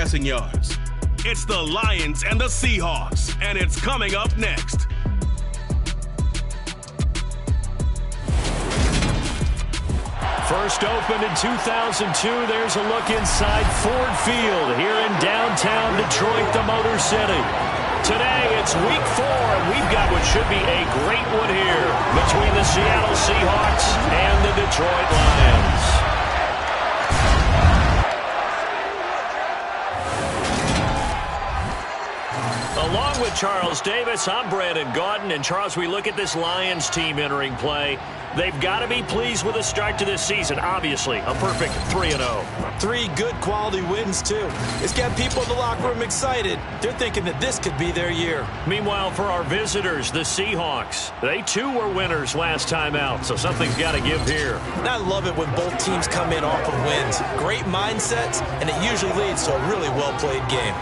passing yards. It's the Lions and the Seahawks, and it's coming up next. First opened in 2002, there's a look inside Ford Field here in downtown Detroit, the Motor City. Today, it's week 4, and we've got what should be a great one here between the Seattle Seahawks and the Detroit Lions. Along with Charles Davis, I'm Brandon Gaudin. And Charles, we look at this Lions team entering play. They've got to be pleased with the start to this season. Obviously, a perfect 3-0. 3 good quality wins, too. It's got people in the locker room excited. They're thinking that this could be their year. Meanwhile, for our visitors, the Seahawks, they too were winners last time out, so something's got to give here. And I love it when both teams come in off of wins. Great mindsets, and it usually leads to a really well-played game.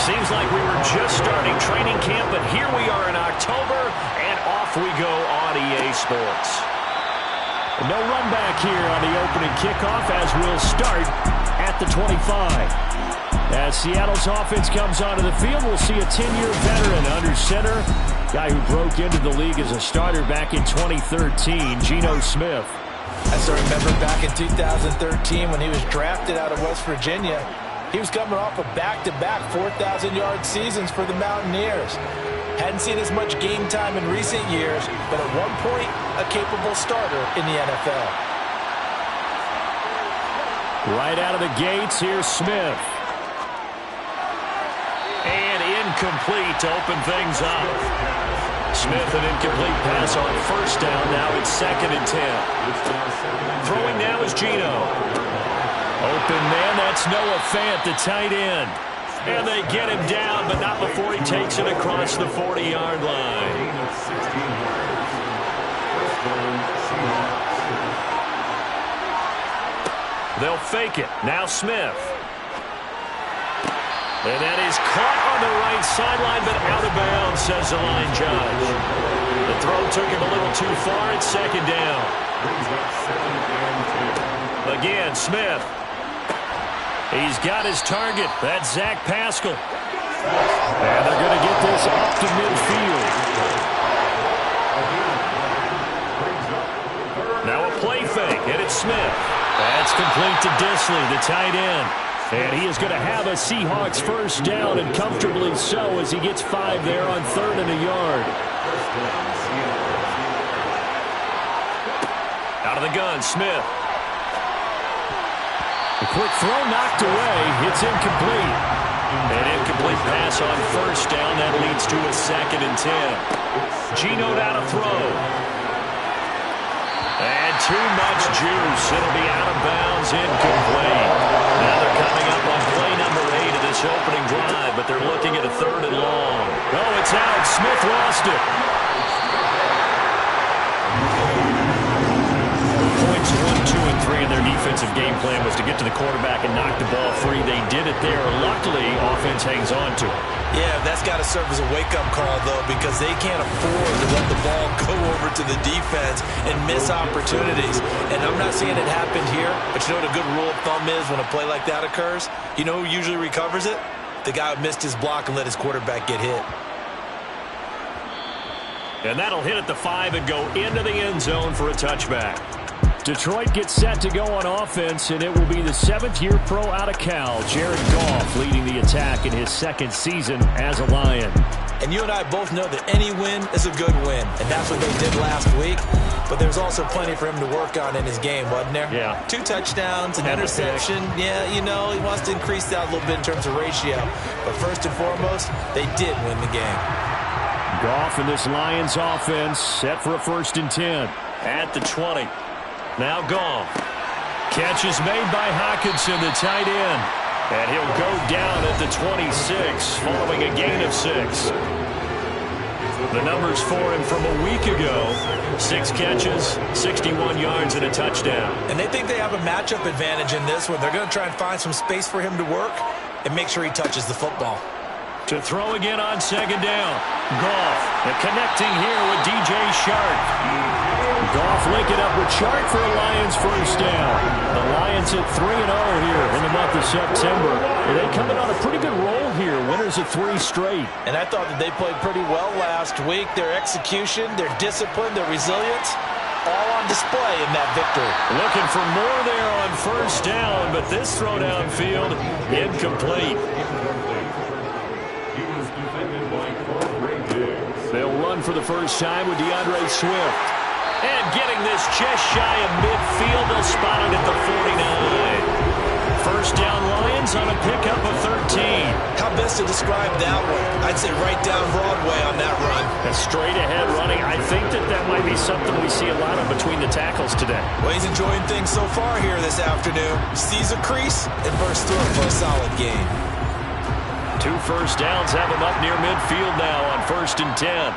Seems like we were just starting training camp, but here we are in October, and off we go on EA Sports. No run back here on the opening kickoff as we'll start at the 25. As Seattle's offense comes onto the field, we'll see a 10-year veteran under center, guy who broke into the league as a starter back in 2013, Geno Smith. I still remember back in 2013 when he was drafted out of West Virginia. He was coming off of back-to-back 4,000-yard seasons for the Mountaineers. Hadn't seen as much game time in recent years, but at one point, a capable starter in the NFL. Right out of the gates, here's Smith. And incomplete to open things up. Smith, an incomplete pass on first down. Now it's 2nd and 10. Throwing now is Geno. Open man, that's Noah Fant, the tight end. And they get him down, but not before he takes it across the 40-yard line. They'll fake it. Now Smith. And that is caught on the right sideline, but out of bounds, says the line judge. The throw took him a little too far. It's 2nd down. Again, Smith. He's got his target. That's Zach Pascal. And they're going to get this up to midfield. Now a play fake, and it's Smith. That's complete to Disley, the tight end. And he is going to have a Seahawks first down, and comfortably so, as he gets 5 there on 3rd and a yard. Out of the gun, Smith. A quick throw knocked away. It's incomplete. An incomplete pass on first down. That leads to a 2nd and 10. Geno down to throw. And too much juice. It'll be out of bounds, incomplete. Now they're coming up on play number 8 of this opening drive, but they're looking at a 3rd and long. Oh, it's out. Smith lost it. Points 1, 2, and 3 in their defensive game plan was to get to the quarterback and knock the ball free. They did it there. Luckily, offense hangs on to it. Yeah, that's got to serve as a wake-up call, though, because they can't afford to let the ball go over to the defense and miss opportunities. And I'm not seeing it happen here, but you know what a good rule of thumb is when a play like that occurs? You know who usually recovers it? The guy who missed his block and let his quarterback get hit. And that'll hit at the 5 and go into the end zone for a touchback. Detroit gets set to go on offense, and it will be the 7th-year pro out of Cal, Jared Goff, leading the attack in his 2nd season as a Lion. And you and I both know that any win is a good win, and that's what they did last week. But there's also plenty for him to work on in his game, wasn't there? Yeah. 2 touchdowns, an interception. Yeah, you know, he wants to increase that a little bit in terms of ratio. But first and foremost, they did win the game. Goff in this Lions offense set for a 1st and 10 at the 20. Now Goff. Catch is made by Hockenson, the tight end. And he'll go down at the 26 following a gain of 6. The numbers for him from a week ago: 6 catches, 61 yards, and a touchdown. And they think they have a matchup advantage in this one. They're going to try and find some space for him to work and make sure he touches the football. To throw again on second down. Goff, and connecting here with DJ Shark. Goff linking up with Shark for a Lions first down. The Lions at 3-0 here in the month of September. And they come in on a pretty good roll here. Winners of 3 straight. And I thought that they played pretty well last week. Their execution, their discipline, their resilience, all on display in that victory. Looking for more there on first down, but this throw downfield incomplete. They'll run for the first time with DeAndre Swift. And getting this just shy of midfield, they'll spot it at the 49. First down Lions on a pickup of 13. How best to describe that one? I'd say right down Broadway on that run. A straight ahead running. I think that might be something we see a lot of between the tackles today. Well, he's enjoying things so far here this afternoon. Sees a crease and bursts through it for a solid gain. 2 first downs have him up near midfield now on 1st and 10.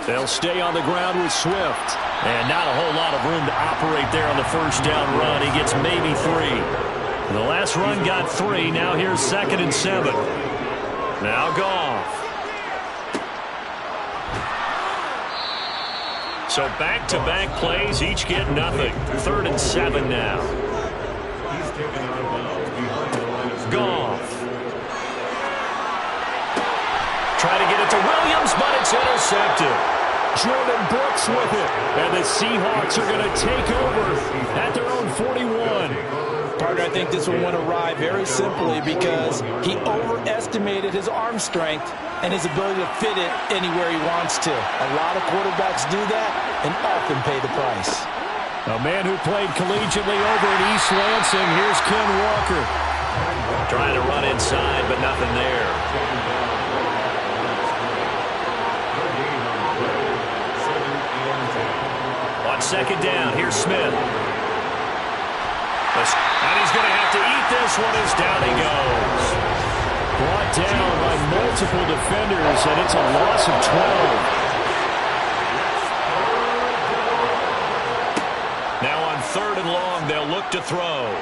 They'll stay on the ground with Swift. And not a whole lot of room to operate there on the first down run. He gets maybe 3. The last run got 3. Now here's 2nd and 7. Now Goff. So back-to-back plays, each get nothing. 3rd and 7 now. Goff. Try to get it to Williams, but it's intercepted. Jordan Brooks with it. And the Seahawks are going to take over at their own 41. Partner, I think this one went awry very simply because he overestimated his arm strength and his ability to fit it anywhere he wants to. A lot of quarterbacks do that and often pay the price. A man who played collegiately over at East Lansing. Here's Ken Walker. Trying to run inside, but nothing there. On 2nd down, here's Smith. And he's going to have to eat this one as down he goes. Brought down by multiple defenders, and it's a loss of 12. Now on 3rd and long, they'll look to throw.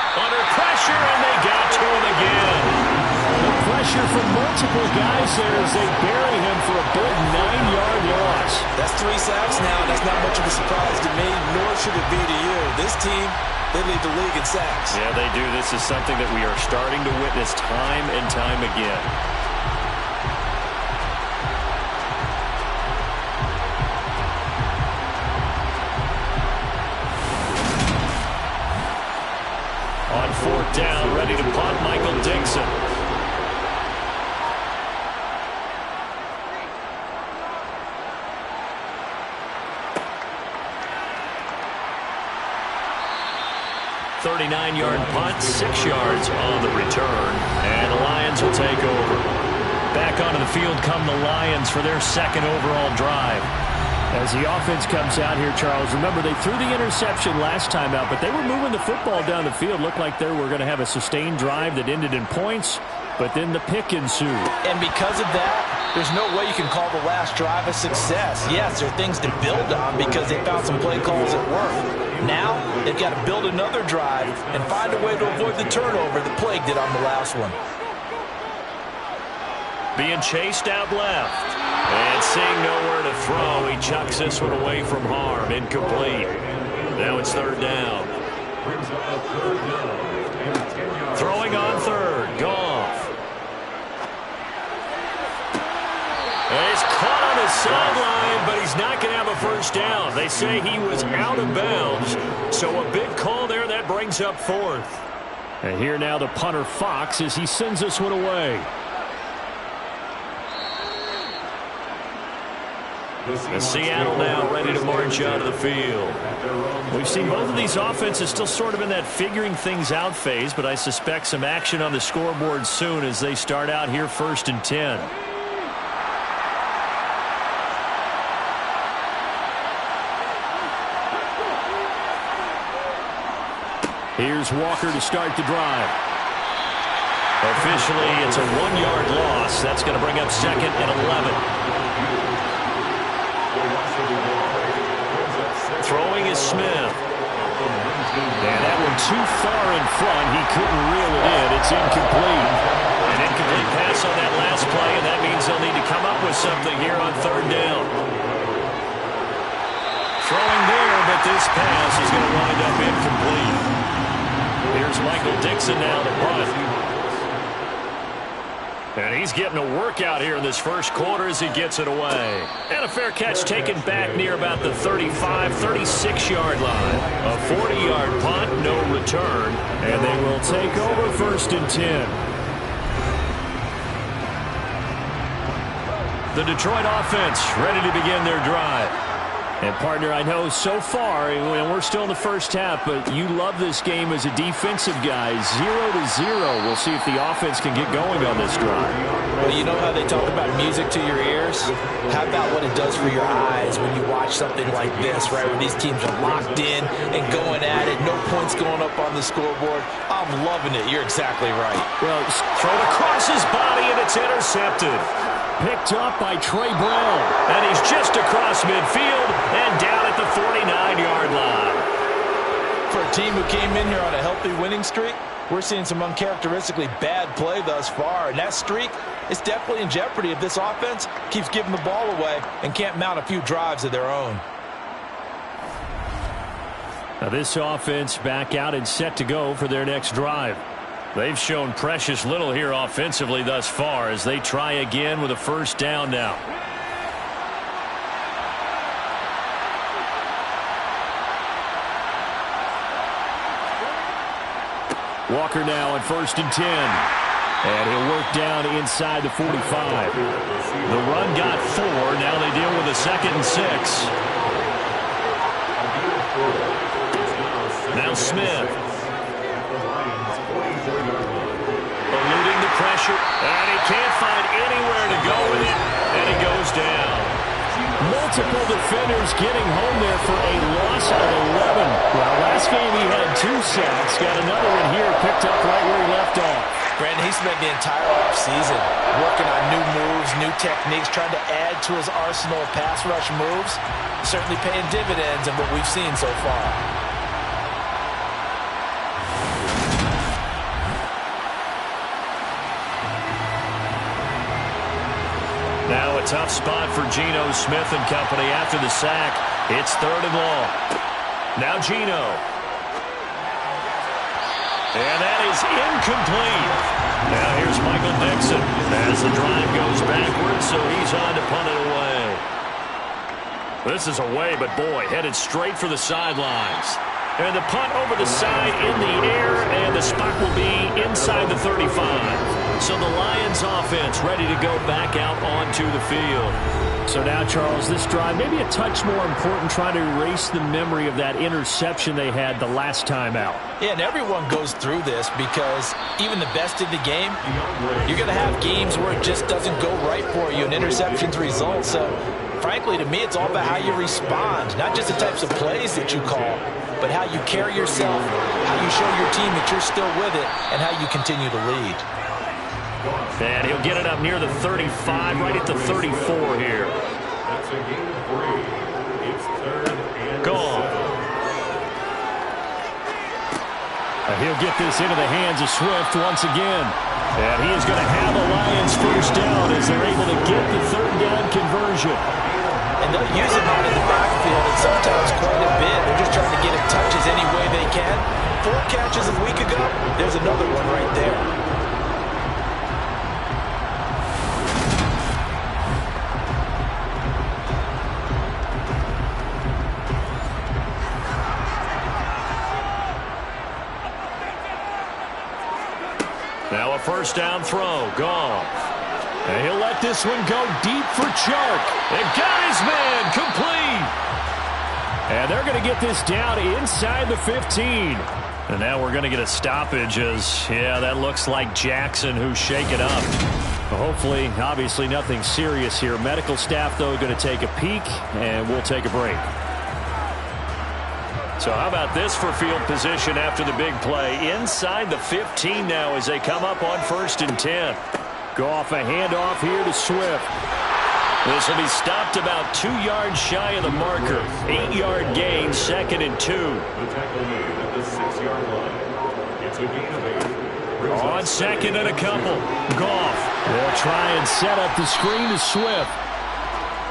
Under pressure, and they got to him again. The pressure from multiple guys there as they bury him for a big 9-yard loss. That's 3 sacks now. That's not much of a surprise to me, nor should it be to you. This team, they lead the league in sacks. Yeah, they do. This is something that we are starting to witness time and time again. On 4th down, ready to punt, Michael Dixon. "39-yard punt, 6 yards on the return, and the Lions will take over." Back onto the field come the Lions for their 2nd overall drive. As the offense comes out here, Charles, remember they threw the interception last time out, but they were moving the football down the field. Looked like they were going to have a sustained drive that ended in points, but then the pick ensued. And because of that, there's no way you can call the last drive a success. Yes, there are things to build on because they found some play calls that work. Now, they've got to build another drive and find a way to avoid the turnover that Plague did on the last one. Being chased out left. And seeing nowhere to throw, he chucks this one away from harm. Incomplete. Now it's 3rd down. Throwing on 3rd. Goff. And he's caught on the sideline, but he's not going to have a first down. They say he was out of bounds. So a big call there. That brings up 4th. And here now the punter Fox as he sends this one away. And Seattle now ready to march out of the field. We've seen both of these offenses still sort of in that figuring things out phase, but I suspect some action on the scoreboard soon as they start out here 1st and 10. Here's Walker to start the drive. Officially, it's a 1-yard loss. That's going to bring up 2nd and 11. Throwing is Smith. And that one too far in front. He couldn't reel it in. It's incomplete. An incomplete pass on that last play, and that means they'll need to come up with something here on 3rd down. Throwing there, but this pass is going to wind up incomplete. Here's Michael Dixon now to punt. And he's getting a workout here in this first quarter as he gets it away. And a fair catch taken back near about the 35, 36-yard line. A 40-yard punt, no return. And they will take over 1st and 10. The Detroit offense ready to begin their drive. And, partner, I know so far, and we're still in the first half, but you love this game as a defensive guy. 0-0. We'll see if the offense can get going on this drive. Well, you know how they talk about music to your ears? How about what it does for your eyes when you watch something like this, right, where these teams are locked in and going at it, no points going up on the scoreboard? I'm loving it. You're exactly right. Well, thrown across his body, and it's intercepted. Picked up by Trey Brown. And he's just across midfield and down at the 49-yard line. For a team who came in here on a healthy winning streak, we're seeing some uncharacteristically bad play thus far. And that streak is definitely in jeopardy if this offense keeps giving the ball away and can't mount a few drives of their own. Now this offense back out and set to go for their next drive. They've shown precious little here offensively thus far as they try again with a 1st down now. Walker now on 1st and 10. And he'll work down inside the 45. The run got 4. Now they deal with a 2nd and 6. Now Smith. Eluding the pressure, and he can't find anywhere to go with it, and he goes down. Multiple defenders getting home there for a loss of 11. Well, last game he had 2 sacks, got another one here picked up right where he left off. Brandon, he spent the entire offseason working on new moves, new techniques, trying to add to his arsenal of pass rush moves. Certainly paying dividends in what we've seen so far. Now a tough spot for Geno Smith and company after the sack. It's 3rd and long. Now Geno. And that is incomplete. Now here's Michael Dixon as the drive goes backwards, so he's on to punt it away. This is away, but boy, headed straight for the sidelines. And the punt over the side in the air, and the spot will be inside the 35. So the Lions offense ready to go back out onto the field. So now, Charles, this drive maybe a touch more important, trying to erase the memory of that interception they had the last time out. Yeah, and everyone goes through this because even the best in the game, you're going to have games where it just doesn't go right for you and interceptions result. So, frankly, to me, it's all about how you respond, not just the types of plays that you call, but how you carry yourself, how you show your team that you're still with it, and how you continue to lead. And he'll get it up near the 35, right at the 34 here. Gone. He'll get this into the hands of Swift once again. And he is going to have the Lions 1st down as they're able to get the 3rd down conversion. And they'll use him out in the backfield, and sometimes quite a bit. They're just trying to get him touches any way they can. 4 catches a week ago. There's another one right there. Now a 1st down throw. Gone. And he'll let this one go deep for Chark. And got his man complete. And they're going to get this down inside the 15. And now we're going to get a stoppage as, yeah, that looks like Jackson who's shaken up. Hopefully, obviously nothing serious here. Medical staff, though, going to take a peek, and we'll take a break. So how about this for field position after the big play? Inside the 15 now as they come up on 1st and 10. Goff a handoff here to Swift. This will be stopped about 2 yards shy of the marker. 8-yard gain, 2nd and 2. The tackle made at the 6-yard line. It's a gain of 8. On 2nd and a couple. Goff will try and set up the screen to Swift.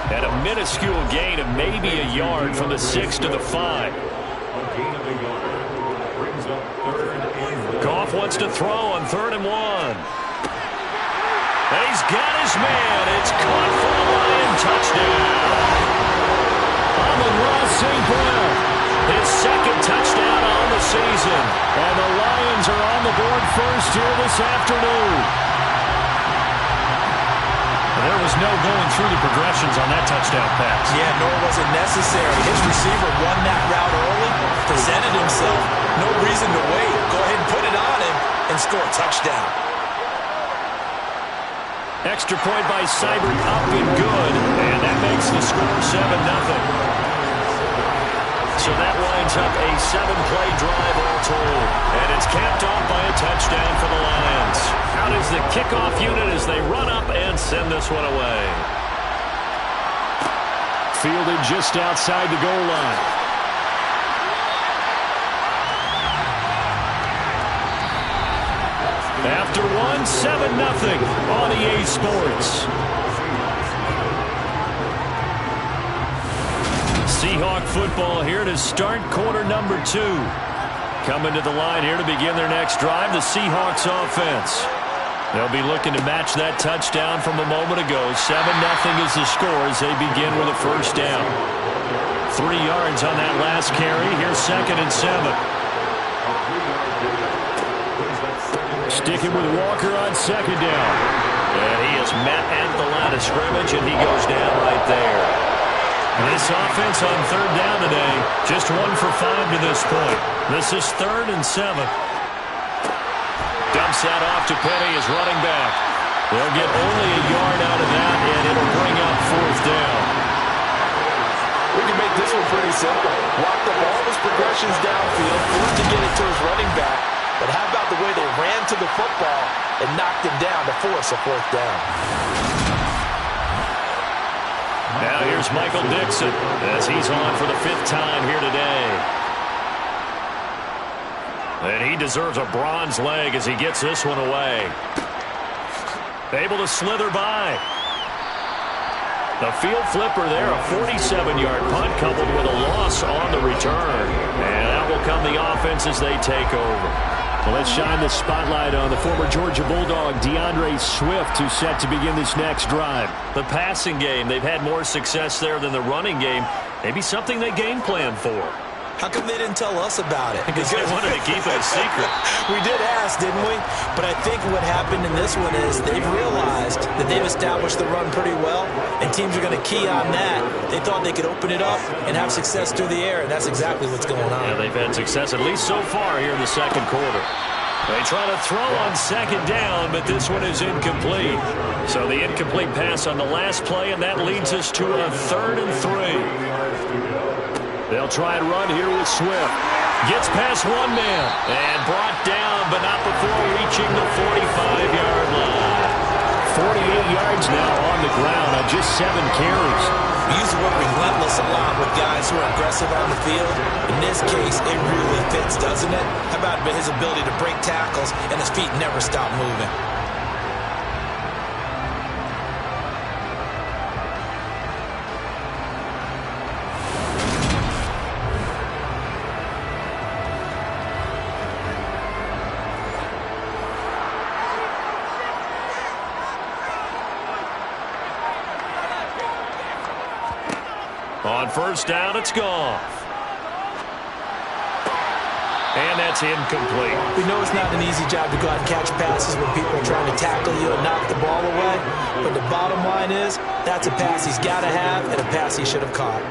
And a minuscule gain of maybe a yard from the 6 to the 5. Goff wants to throw on 3rd and 1. He's got his man. It's caught for a Lion touchdown. Amon-Ra St. Brown, his 2nd touchdown on the season. And the Lions are on the board first here this afternoon. There was no going through the progressions on that touchdown pass. Yeah, nor was it necessary. His receiver won that route early, presented himself. No reason to wait. Go ahead and put it on him and score a touchdown. Extra point by Seibert, up and good. And that makes the score 7-0. So that winds up a 7-play drive all told. And it's capped off by a touchdown for the Lions. Out is the kickoff unit as they run up and send this one away. Fielded just outside the goal line. After one, 7-0 on EA Sports. Seahawk football here to start quarter number 2. Coming to the line here to begin their next drive, the Seahawks offense. They'll be looking to match that touchdown from a moment ago. 7-0 is the score as they begin with a 1st down. 3 yards on that last carry. Here's 2nd and 7. Sticking with Walker on 2nd down. And he is met at the line of scrimmage, and he goes down right there. This offense on 3rd down today, just 1 for 5 to this point. This is 3rd and 7. Dumps that off to Penny as running back. They'll get only a yard out of that, and it'll bring up 4th down. We can make this one pretty simple. Walk the ball with progressions downfield, forced to get it to his running back. But how about the way they ran to the football and knocked him down to force a 4th down? Now here's Michael Dixon as he's on for the 5th time here today. And he deserves a bronze leg as he gets this one away. Able to slither by. The field flipper there, a 47-yard punt coupled with a loss on the return. And that will come the offense as they take over. Well, let's shine the spotlight on the former Georgia Bulldog, DeAndre Swift, who's set to begin this next drive. The passing game, they've had more success there than the running game. Maybe something they game plan for. How come they didn't tell us about it? Because they wanted to keep it a secret. We did ask, didn't we? But I think what happened in this one is they've realized that they've established the run pretty well, and teams are going to key on that. They thought they could open it up and have success through the air, and that's exactly what's going on. Yeah, they've had success, at least so far here in the 2nd quarter. They try to throw on 2nd down, but this one is incomplete. So the incomplete pass on the last play, and that leads us to a 3rd and 3. They'll try and run here with Swift. Gets past one man and brought down, but not before reaching the 45-yard line. 48 yards now on the ground on just 7 carries. We use the word relentless a lot with guys who are aggressive on the field. In this case, it really fits, doesn't it? How about his ability to break tackles and his feet never stop moving? On 1st down, it's Goff. And that's incomplete. We know it's not an easy job to go out and catch passes when people are trying to tackle you and knock the ball away. But the bottom line is, that's a pass he's got to have and a pass he should have caught.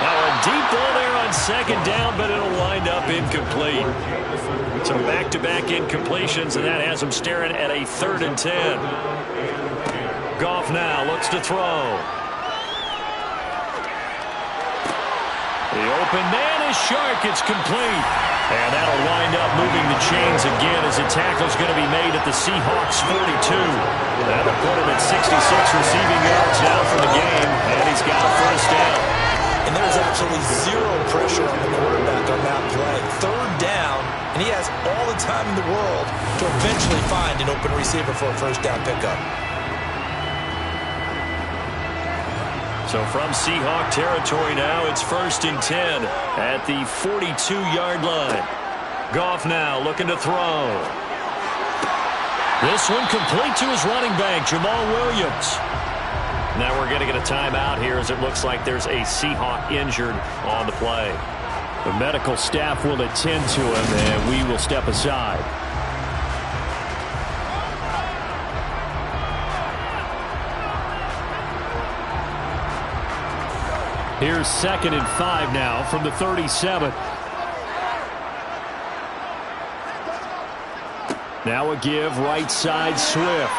Now a deep ball there on 2nd down, but it'll wind up incomplete. So back-to-back incompletions, and that has him staring at a 3rd and 10. Goff now looks to throw. The open man is sharp. It's complete. And that'll wind up moving the chains again as a tackle's going to be made at the Seahawks 42. That'll put him at 66 receiving yards now for the game, and he's got a first down. And there's absolutely zero pressure on the quarterback on that play. Third down, and he has all the time in the world to eventually find an open receiver for a first down pickup. So from Seahawk territory now, it's 1st and 10 at the 42-yard line. Goff now looking to throw. This one complete to his running back, Jamal Williams. Now we're going to get a timeout here as it looks like there's a Seahawk injured on the play. The medical staff will attend to him, and we will step aside. Here's 2nd and 5 now from the 37. Now a give right side Swift.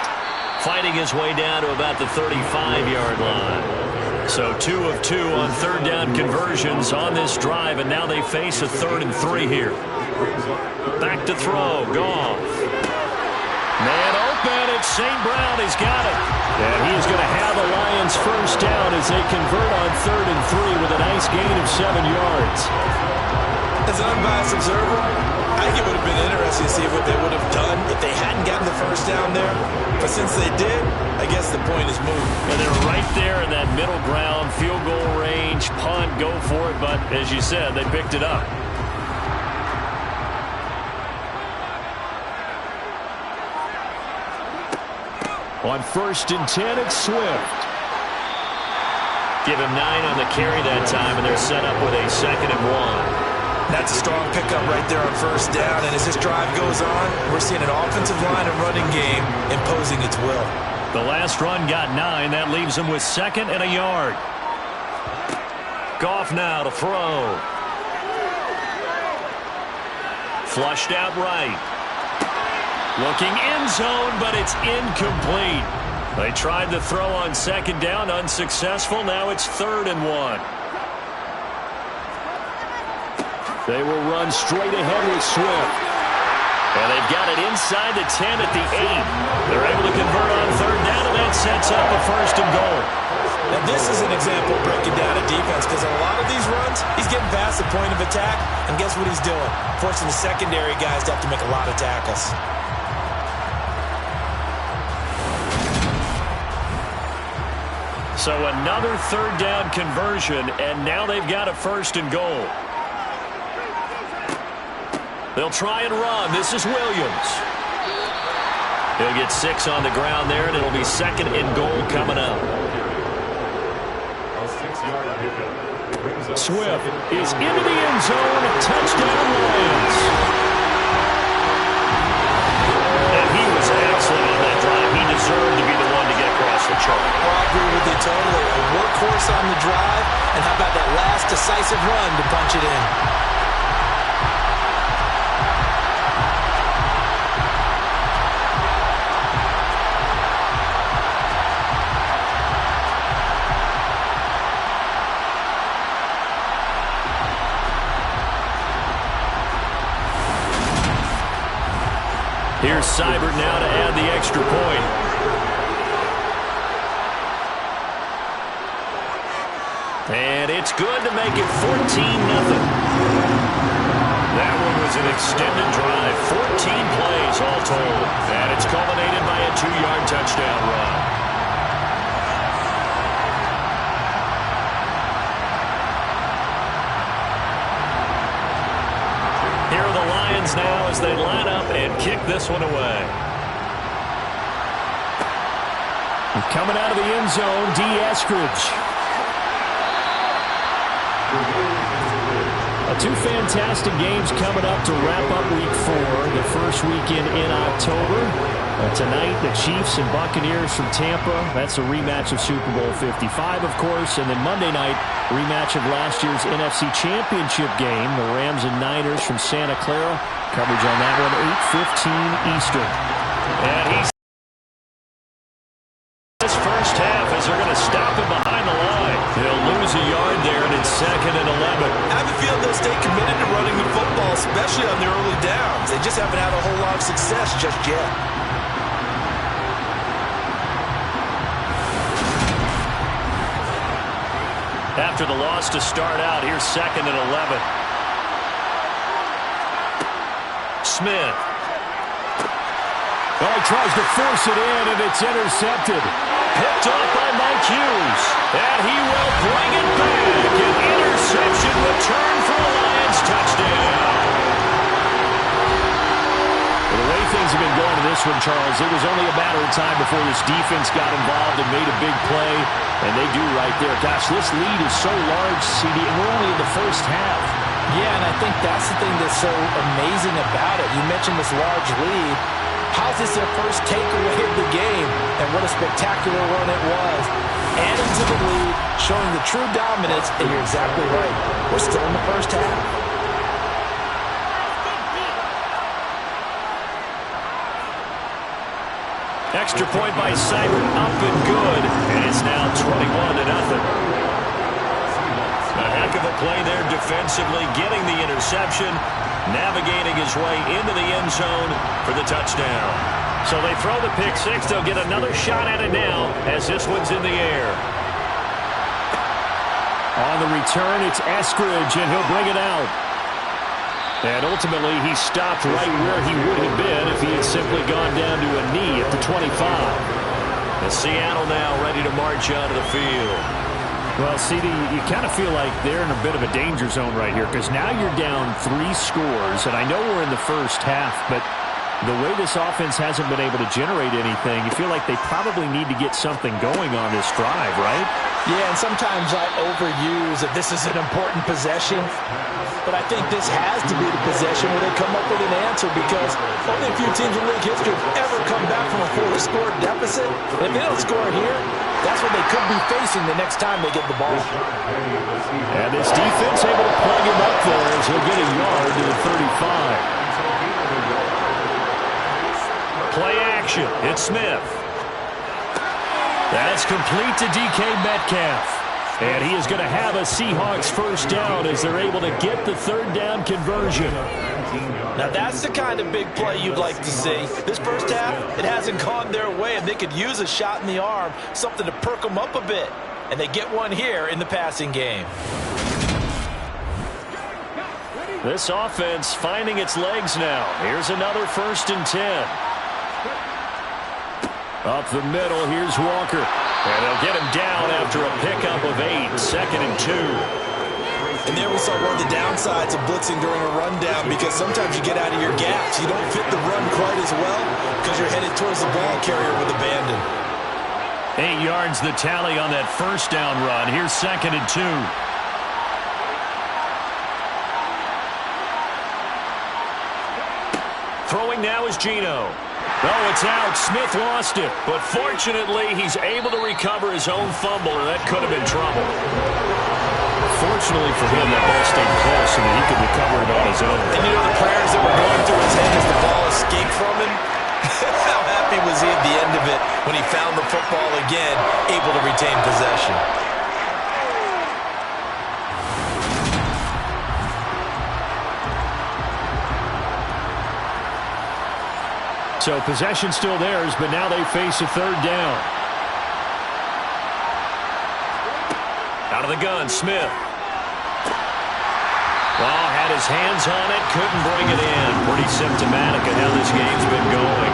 Fighting his way down to about the 35-yard line. So 2 of 2 on third down conversions on this drive, and now they face a 3rd and 3 here. Back to throw. Goff. Man open. It's St. Brown. He's got it. And he's going to have the Lions first down as they convert on 3rd and 3 with a nice gain of 7 yards. As an unbiased observer, I think it would have been interesting to see what they would have done if they hadn't gotten the first down there. But since they did, I guess the point is moved. And they're right there in that middle ground, field goal range, punt, go for it. But as you said, they picked it up. On 1st and 10, it's Swift. Give him 9 on the carry that time, and they're set up with a 2nd and 1. That's a strong pickup right there on first down. And as this drive goes on, we're seeing an offensive line and running game imposing its will. The last run got 9. That leaves him with 2nd and a yard. Goff now to throw. Flushed out right. Looking end zone, but it's incomplete. They tried to throw on 2nd down, unsuccessful. Now it's 3rd and 1. They will run straight ahead with Swift. And they've got it inside the 10 at the 8. They're able to convert on 3rd down, and that sets up a 1st and goal. Now this is an example of breaking down a defense, because on a lot of these runs, he's getting past the point of attack, and guess what he's doing? Forcing the secondary guys to have to make a lot of tackles. So another 3rd down conversion, and now they've got a 1st and goal. They'll try and run. This is Williams. He'll get 6 on the ground there, and it'll be 2nd and goal coming up. Swift is into the end zone. Touchdown, Lions. And he was excellent on that drive. He deserved to be the one to get across the chart. Well, I agree with you totally. A workhorse on the drive, and how about that last decisive run to punch it in? Here's Seibert now to add the extra point. And it's good to make it 14-0. That one was an extended drive. 14 plays all told. And it's culminated by a 2-yard touchdown run. Here are the Lions now as they line up and kick this one away. And coming out of the end zone, D. Eskridge. Two fantastic games coming up to wrap up Week 4, the first weekend in October. Tonight, the Chiefs and Buccaneers from Tampa. That's a rematch of Super Bowl 55, of course. And then Monday night, rematch of last year's NFC Championship game, the Rams and Niners from Santa Clara. Coverage on that one, 8:15 Eastern. And he's this first half as they're going to stop him behind the line. He'll lose a yard there, and it's 2nd and 11. especially on the early downs. They just haven't had a whole lot of success just yet. After the loss to start out, here's 2nd and 11. Smith. Oh, he tries to force it in, and it's intercepted. Picked off by Mike Hughes. And he will bring it back. An interception return for a Lions touchdown. Well, the way things have been going to this one, Charles, it was only a matter of time before this defense got involved and made a big play. And they do right there. Gosh, this lead is so large, CD, and we're only in the first half. Yeah, and I think that's the thing that's so amazing about it. You mentioned this large lead. How's this their first takeaway of the game? And what a spectacular run it was. Adding to the lead, showing the true dominance, and you're exactly right. We're still in the first half. Extra point by Cyber, up and good. And it's now 21-0. A heck of a play there defensively, getting the interception, navigating his way into the end zone for the touchdown. So they throw the pick six. They'll get another shot at it now as this one's in the air. On the return, it's Eskridge, and he'll bring it out. And ultimately, he stopped right where he would have been if he had simply gone down to a knee at the 25. And Seattle now ready to march onto the field. Well, CD, you kind of feel like they're in a bit of a danger zone right here because now you're down 3 scores, and I know we're in the first half, but the way this offense hasn't been able to generate anything, you feel like they probably need to get something going on this drive, right? Yeah, and sometimes I overuse that this is an important possession. But I think this has to be the possession where they come up with an answer because only a few teams in league history have ever come back from a 4-score deficit. And if they don't score here, that's what they could be facing the next time they get the ball. And this defense able to plug him up there as he'll get a yard to the 35. Play action. It's Smith. That's complete to DK Metcalf. And he is going to have a Seahawks first down as they're able to get the third down conversion. Now that's the kind of big play you'd like to see. This first half, it hasn't gone their way, and they could use a shot in the arm, something to perk them up a bit. And they get one here in the passing game. This offense finding its legs now. Here's another 1st and 10. Up the middle, here's Walker. And they'll get him down after a pickup of 8, 2nd and 2. And there we saw one of the downsides of blitzing during a rundown because sometimes you get out of your gaps. You don't fit the run quite as well because you're headed towards the ball carrier with abandon. 8 yards the tally on that first down run. Here's 2nd and 2. Throwing now is Geno. Oh, it's out. Smith lost it. But fortunately, he's able to recover his own fumble, and that could have been trouble. Fortunately for him, that ball stayed close so that he could recover it on his own. And you know the prayers that were going through his head as the ball escaped from him? How happy was he at the end of it when he found the football again, able to retain possession? So possession still theirs, but now they face a third down. Out of the gun, Smith. Well, had his hands on it, couldn't bring it in. Pretty symptomatic of how this game's been going.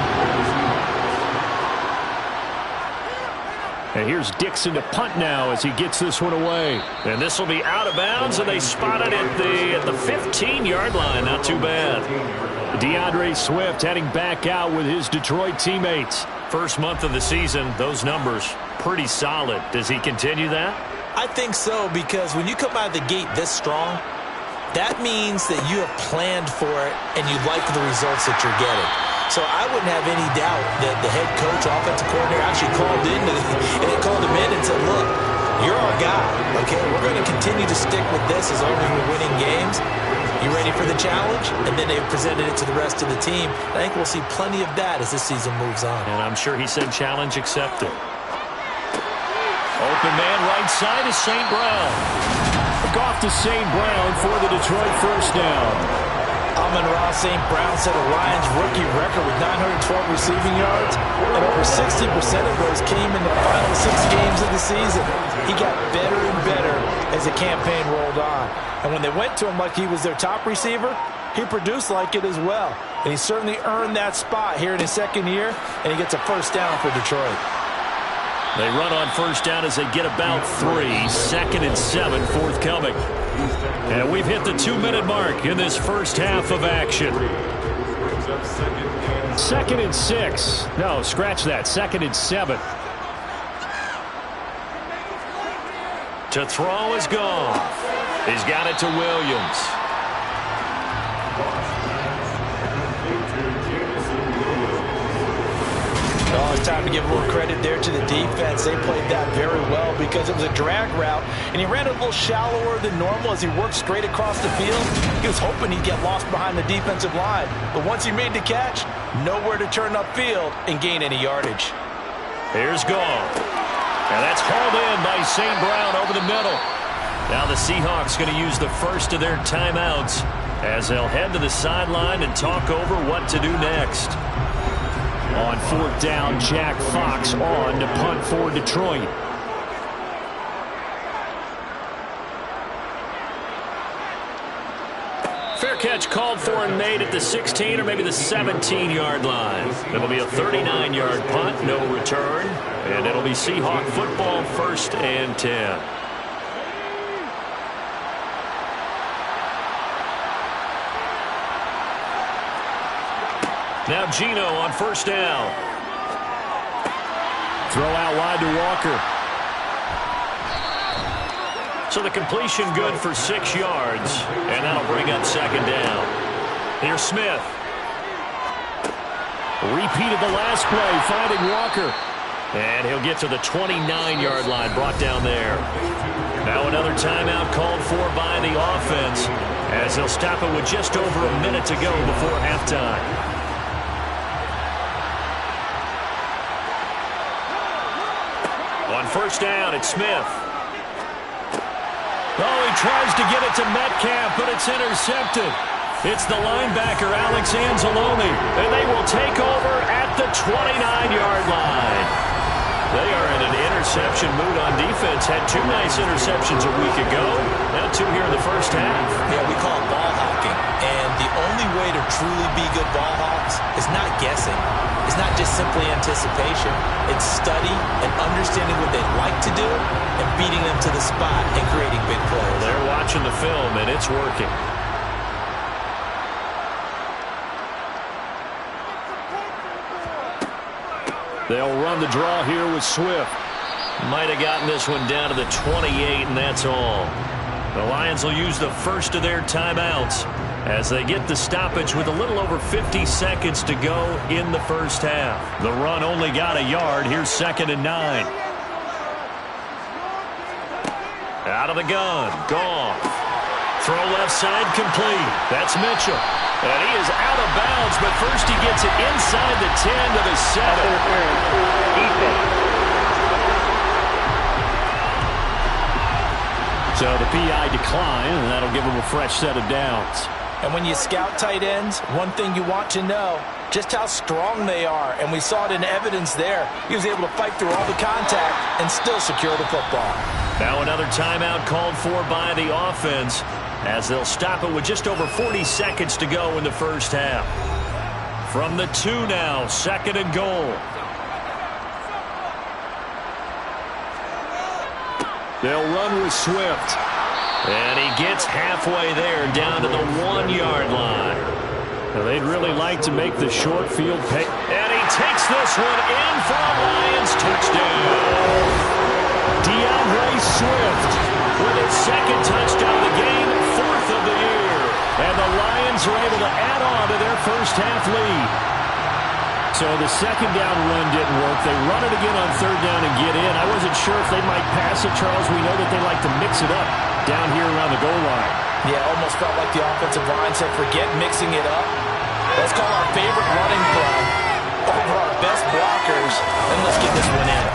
And here's Dixon to punt now as he gets this one away. And this will be out of bounds, and they spot it at the 15-yard line. Not too bad. DeAndre Swift heading back out with his Detroit teammates. First month of the season, those numbers pretty solid. Does he continue that? I think so, because when you come out of the gate this strong, that means that you have planned for it and you like the results that you're getting. So I wouldn't have any doubt that the head coach, offensive coordinator, actually called him in and said, look, you're our guy, okay? We're going to continue to stick with this as long as we're winning games. You ready for the challenge? And then they presented it to the rest of the team. I think we'll see plenty of that as this season moves on. And I'm sure he said challenge accepted. Open man right side is St. Brown. Off to St. Brown for the Detroit first down. Amon-Ra St. Brown set a Lions rookie record with 912 receiving yards, and over 60% of those came in the final 6 games of the season. He got better and better as the campaign rolled on. And when they went to him like he was their top receiver, he produced like it as well. And he certainly earned that spot here in his second year, and he gets a first down for Detroit. They run on first down as they get about 3. 2nd and 7 forthcoming. And we've hit the 2-minute mark in this first half of action. 2nd and 6. No, scratch that. 2nd and 7. To throw is gone. He's got it to Williams. Oh, it's time to give a little credit there to the defense. They played that very well because it was a drag route, and he ran a little shallower than normal as he worked straight across the field. He was hoping he'd get lost behind the defensive line, but once he made the catch, nowhere to turn upfield and gain any yardage. Here's Gall. And that's hauled in by St. Brown over the middle. Now the Seahawks going to use the first of their timeouts as they'll head to the sideline and talk over what to do next. On 4th down, Jack Fox on to punt for Detroit. Fair catch called for and made at the 16 or maybe the 17-yard line. It'll be a 39-yard punt, no return, and it'll be Seahawk football, 1st and 10. Now Geno on first down. Throw out wide to Walker. So the completion good for 6 yards, and that'll bring up 2nd down. Here's Smith. Repeated the last play, finding Walker. And he'll get to the 29-yard line, brought down there. Now another timeout called for by the offense, as they'll stop it with just over a minute to go before halftime. On first down, it's Smith. Oh, he tries to get it to Metcalf, but it's intercepted. It's the linebacker, Alex Anzalone, and they will take over at the 29-yard line. They are in an interception mood on defense. Had 2 nice interceptions a week ago. Now 2 here in the first half. Yeah, we call it ball hawking. And the only way to truly be good ball hawks is not guessing. It's not just simply anticipation. It's study and understanding what they'd like to do and beating them to the spot and creating big plays. They're watching the film, and it's working. They'll run the draw here with Swift. Might have gotten this one down to the 28, and that's all. The Lions will use the first of their timeouts as they get the stoppage with a little over 50 seconds to go in the first half. The run only got a yard. Here's 2nd and 9. Out of the gun. Goff. Throw left side complete. That's Mitchell. And he is out of bounds, but first he gets it inside the 10 to the 7. So the PI decline, and that'll give him a fresh set of downs. And when you scout tight ends, one thing you want to know, just how strong they are. And we saw it in evidence there. He was able to fight through all the contact and still secure the football. Now another timeout called for by the offense as they'll stop it with just over 40 seconds to go in the first half. From the 2 now, 2nd and goal. They'll run with Swift. And he gets halfway there, down to the 1-yard line. Now they'd really like to make the short field pay. And he takes this one in for a Lions touchdown. DeAndre Swift with his 2nd touchdown of the game, 4th of the year. And the Lions are able to add on to their first half lead. So the 2nd down run didn't work. They run it again on 3rd down and get in. I wasn't sure if they might pass it, Charles. We know that they like to mix it up down here around the goal line. Yeah, almost felt like the offensive line said, forget mixing it up. Let's call our favorite running play over our best blockers, and let's get this one in.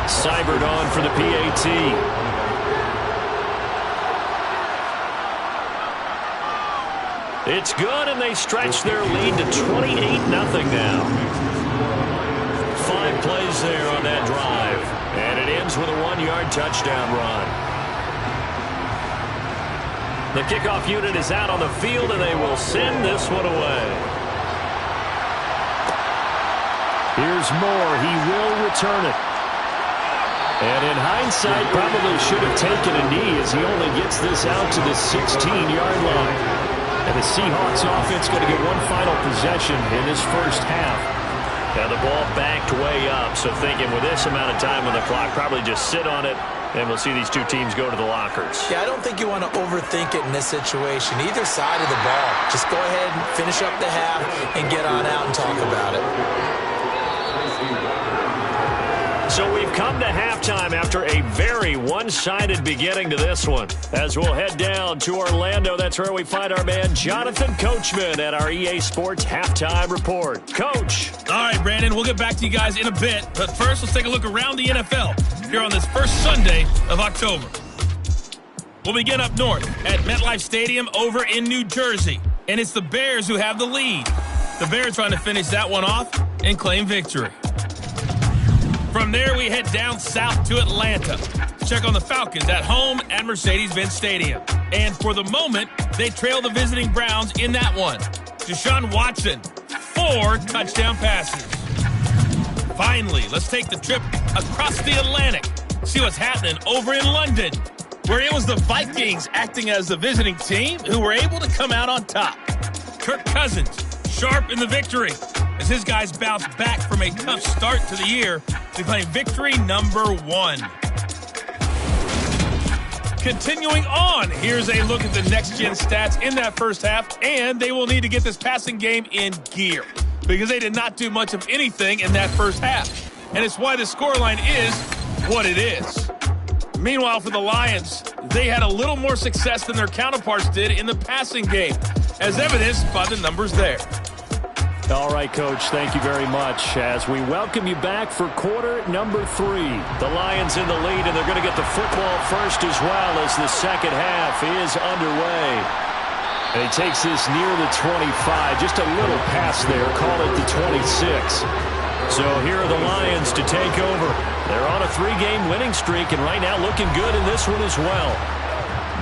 Seibert on for the PAT. It's good, and they stretch their lead to 28-0 now. 5 plays there on that drive. And it ends with a 1-yard touchdown run. The kickoff unit is out on the field, and they will send this one away. Here's Moore. He will return it. And in hindsight, probably should have taken a knee as he only gets this out to the 16-yard line. And the Seahawks offense going to get one final possession in this first half. Now the ball backed way up, so thinking with this amount of time on the clock, probably just sit on it, and we'll see these two teams go to the lockers. Yeah, I don't think you want to overthink it in this situation. Either side of the ball. Just go ahead and finish up the half and get on out and talk about it. So we've come to halftime after a very one-sided beginning to this one. As we'll head down to Orlando, that's where we find our man Jonathan Coachman at our EA Sports Halftime Report. Coach. All right, Brandon, we'll get back to you guys in a bit. But first, let's take a look around the NFL here on this first Sunday of October. We'll begin up north at MetLife Stadium over in New Jersey. And it's the Bears who have the lead. The Bears trying to finish that one off and claim victory. From there, we head down south to Atlanta to check on the Falcons at home at Mercedes-Benz Stadium. And for the moment, they trail the visiting Browns in that one. Deshaun Watson, 4 touchdown passes. Finally, let's take the trip across the Atlantic, see what's happening over in London, where it was the Vikings acting as the visiting team who were able to come out on top. Kirk Cousins, sharp in the victory, as his guys bounce back from a tough start to the year to claim victory number 1. Continuing on, here's a look at the next-gen stats in that first half, and they will need to get this passing game in gear because they did not do much of anything in that first half, and it's why the scoreline is what it is. Meanwhile, for the Lions, they had a little more success than their counterparts did in the passing game, as evidenced by the numbers there. All right, Coach, thank you very much as we welcome you back for quarter number 3. The Lions in the lead, and they're going to get the football first as well as the second half is underway. And he takes this near the 25, just a little pass there, call it the 26. So here are the Lions to take over. They're on a 3-game winning streak, and right now looking good in this one as well.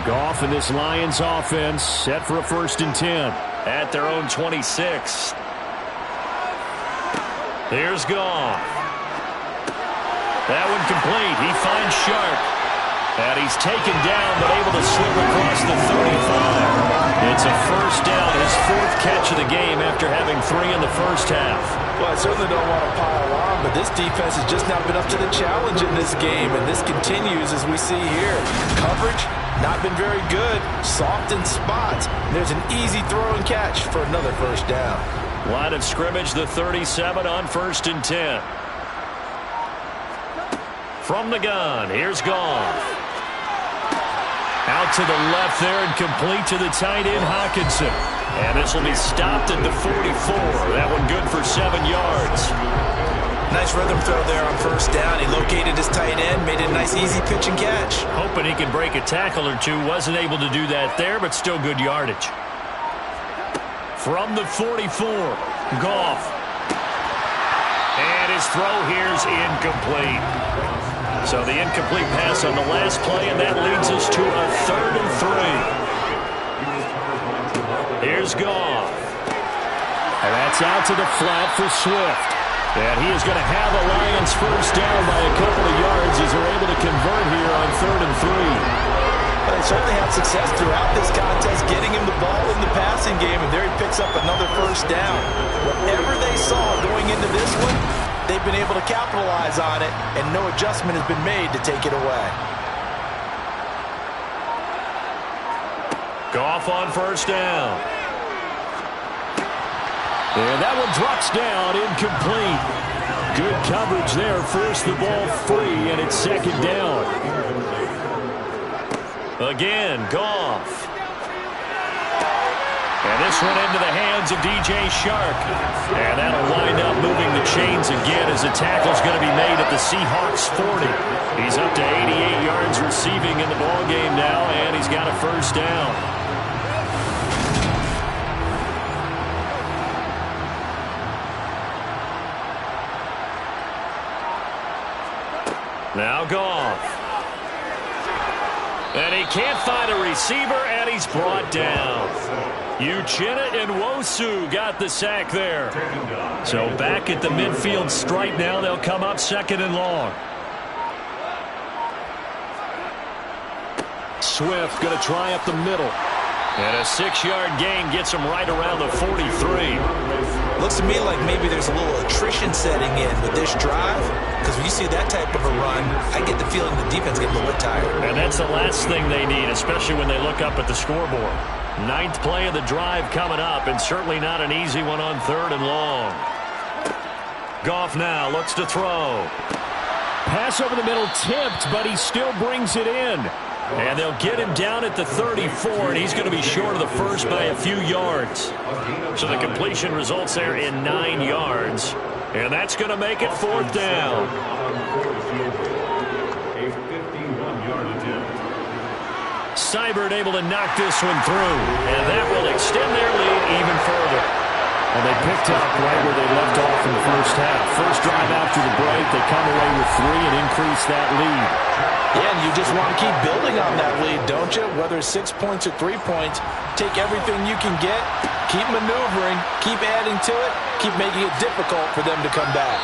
Goff and this Lions offense set for a 1st and 10. At their own 26. Here's Goff. That one complete. He finds Sharp. And he's taken down, but able to slip across the 35. It's a first down, his 4th catch of the game after having 3 in the first half. Well, I certainly don't want to pile on, but this defense has just not been up to the challenge in this game, and this continues as we see here. Coverage, not been very good. Soft in spots. There's an easy throw and catch for another first down. Line of scrimmage, the 37 on 1st and 10. From the gun, here's Goff. Out to the left there and complete to the tight end, Hockenson. And this will be stopped at the 44. That one good for 7 yards. Nice rhythm throw there on first down. He located his tight end, made it a nice easy pitch and catch. Hoping he can break a tackle or two. Wasn't able to do that there, but still good yardage. From the 44, Goff. And his throw here's incomplete. So the incomplete pass on the last play, and that leads us to a 3rd and 3. Here's Goff. And that's out to the flat for Swift. And he is going to have a Lions first down by a couple of yards as they're able to convert here on 3rd and 3. They certainly had success throughout this contest, getting him the ball in the passing game, and there he picks up another first down. Whatever they saw going into this one, they've been able to capitalize on it, and no adjustment has been made to take it away. Goff on first down. And that one drops down, incomplete. Good coverage there, forced the ball free, and it's 2nd down. Again, Goff. And this one into the hands of DJ Shark. And that'll wind up moving the chains again as the tackle's going to be made at the Seahawks 40. He's up to 88 yards receiving in the ballgame now, and he's got a first down. Now Goff. And he can't find a receiver, and he's brought down. Uchenna and Nwosu got the sack there. So back at the midfield stripe now, they'll come up 2nd and long. Swift going to try up the middle. And a 6-yard gain gets him right around the 43. Looks to me like maybe there's a little attrition setting in with this drive. Because when you see that type of a run, I get the feeling the defense gets a little bit tired. And that's the last thing they need, especially when they look up at the scoreboard. 9th play of the drive coming up, and certainly not an easy one on 3rd and long. Goff now looks to throw. Pass over the middle tipped, but he still brings it in. And they'll get him down at the 34, and he's going to be short of the first by a few yards. So the completion results there in 9 yards. And that's going to make it 4th down. Seibert able to knock this one through. And that will extend their lead even further. Well, they picked up right where they left off in the first half. First drive after the break, they come away with 3 and increase that lead. Yeah, and you just want to keep building on that lead, don't you? Whether it's 6 points or 3 points, take everything you can get, keep maneuvering, keep adding to it, keep making it difficult for them to come back.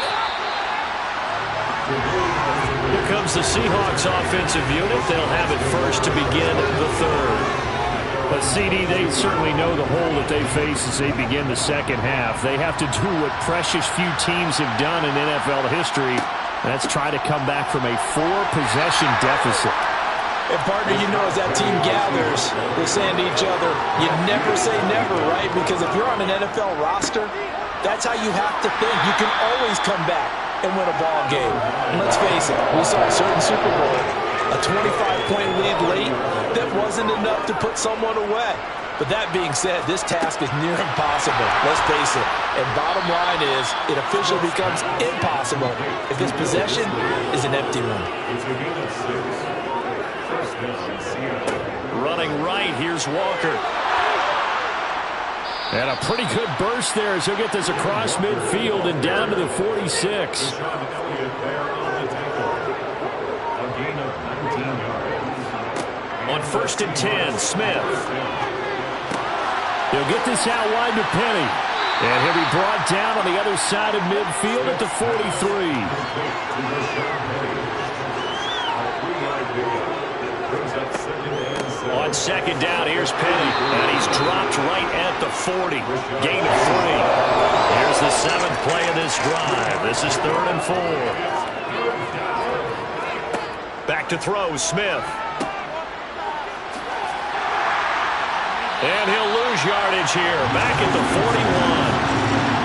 Here comes the Seahawks offensive unit. They'll have it first to begin the 3rd. But CD, they certainly know the hole that they face as they begin the second half. They have to do what precious few teams have done in NFL history. That's try to come back from a 4-possession deficit. And partner, you know, as that team gathers, they're saying to each other, you never say never, right? Because if you're on an NFL roster, that's how you have to think. You can always come back and win a ball game. And let's face it, we saw a certain Super Bowl, a 25-point lead late that wasn't enough to put someone away. But that being said, this task is near impossible. Let's face it. And bottom line is, it officially becomes impossible if this possession is an empty one. Running right, here's Walker. And a pretty good burst there as he'll get this across midfield and down to the 46. On 1st and 10, Smith. He'll get this out wide to Penny. And he'll be brought down on the other side of midfield at the 43. On 2nd down, here's Penny. And he's dropped right at the 40. Gain of 3. Here's the 7th play of this drive. This is 3rd and 4. Back to throw, Smith. And he'll lose yardage here. Back at the 41.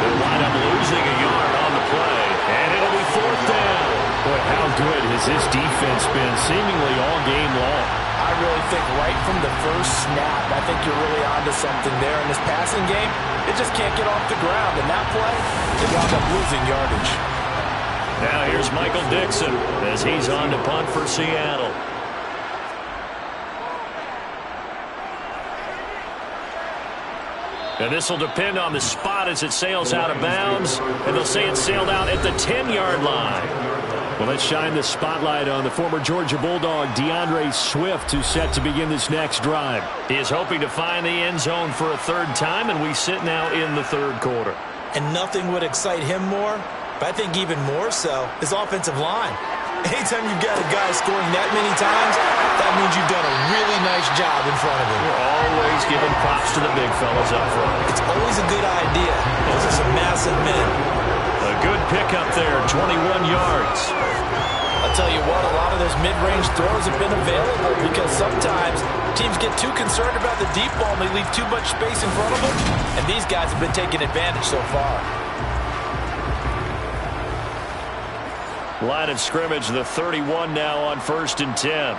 They'll wind up losing a yard on the play. And it'll be 4th down. Boy, how good has this defense been seemingly all game long? I really think right from the first snap, I think you're really onto something there in this passing game. It just can't get off the ground. And that play, they wound up losing yardage. Now here's Michael Dixon as he's on to punt for Seattle. And this will depend on the spot as it sails out of bounds. And they'll say it sailed out at the 10-yard line. Well, let's shine the spotlight on the former Georgia Bulldog, DeAndre Swift, who's set to begin this next drive. He is hoping to find the end zone for a 3rd time, and we sit now in the 3rd quarter. And nothing would excite him more, but I think even more so, his offensive line. Anytime you've got a guy scoring that many times, that means you've done a really nice job in front of him. We're always giving props to the big fellas up front. It's always a good idea. Those are some massive men. A good pickup there, 21 yards. I'll tell you what, a lot of those mid-range throws have been available because sometimes teams get too concerned about the deep ball and they leave too much space in front of them, and these guys have been taking advantage so far. Line of scrimmage, the 31 now on 1st and 10.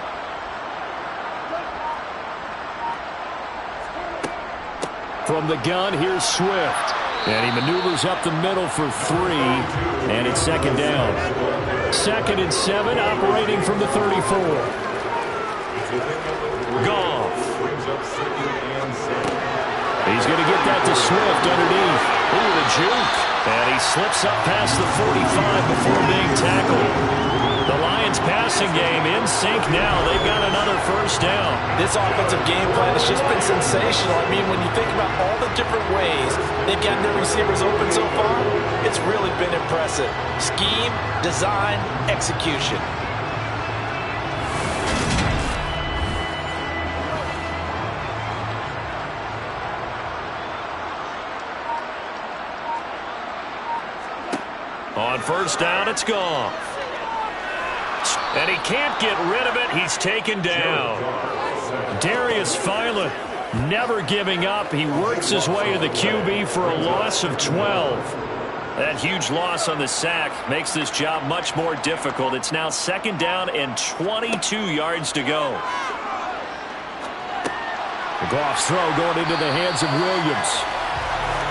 From the gun, here's Swift. And he maneuvers up the middle for 3. And it's 2nd down. 2nd and 7, operating from the 34. Goff. He's going to get that to Swift underneath. Ooh, the juke. And he slips up past the 45 before being tackled. The Lions pass passing game in sync now. They've got another first down. This offensive game plan has just been sensational. I mean, when you think about all the different ways they've gotten their receivers open so far, it's really been impressive. Scheme, design, execution. On first down, it's gone. And he can't get rid of it. He's taken down. Darius Philon never giving up. He works his way to the QB for a loss of 12. That huge loss on the sack makes this job much more difficult. It's now second down and 22 yards to go. The Goff's throw going into the hands of Williams.